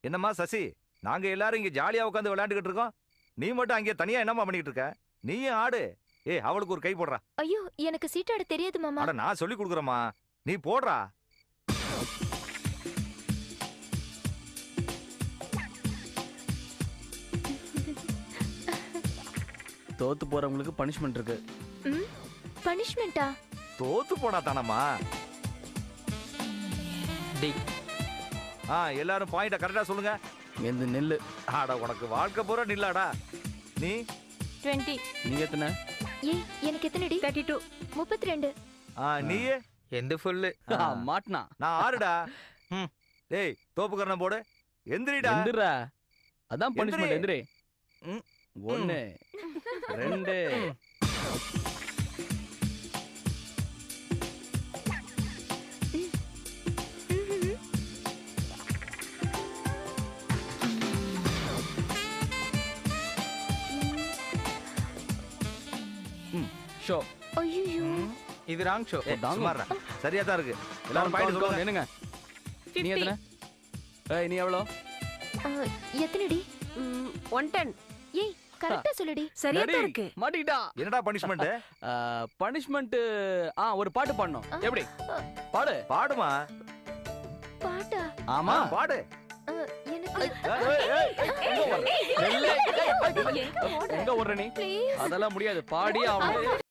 என்னம்மா சசி, நாங்க எல்லாரும் இங்க ஜாலியா உட்காந்து விளையாண்டுகிட்டு இருக்கோம். நீ மட்டும் அங்கே தனியா என்னம்மா பண்ணிட்டு இருக்க? நீயும் ஆடு. அவளுக்கு ஒரு கை போடுறா. ஐயோ, எனக்கு சீட்டாட தெரியாது மாமா. அட நான் சொல்லி கொடுக்குறேம்மா, நீ போடுறா. தோத்து போறவங்களுக்கு பனிஷ்மெண்ட் இருக்கு. பனிஷ்மெண்டா? தோத்து போனா தானம்மா. டேய், எல்லாரும் பாயிண்ட கரெக்டா சொல்லுங்க. எந்த நெல்லு? ஆடா உனக்கு வாழ்க்கை பூரா நில்லாடா. நீ 20. நீ எத்தனை? ஏய், எனக்கு எத்தனைடி? 32. 32. நீ எந்த ஃபுல்லு மாட்டினா. நான் 6டா. டேய் தோப்புக்கரணம் போடு. எந்திரிடா. எந்திரா. அதான் பனிஷ்மெண்ட். எந்திரி. 1 2. ஷோ. ஐயோ, இது ராங் ஷோ. சுமாரா சரியா தான் இருக்கு. எல்லாரும் பாயிண்ட் சொல்லுங்க. என்னங்க? நீ எத்தனை? ஏய், நீ எவ்வளோ? எத்தனைடி? 110. ஏய், கரெக்டா சொல்லுடி. சரியா தான் இருக்கு. மாட்டிட்டா. என்னடா பனிஷ்மெண்ட்? பனிஷ்மெண்ட் ஒரு பாட்டு பாடணும். எப்படி? பாடு. பாடுமா. பாட்டா? ஆமா பாடு. எனக்கு எங்க ஓடுற நீ? ப்ளீஸ். அதெல்லாம் முடியாது. பாடியே ஆகணும்.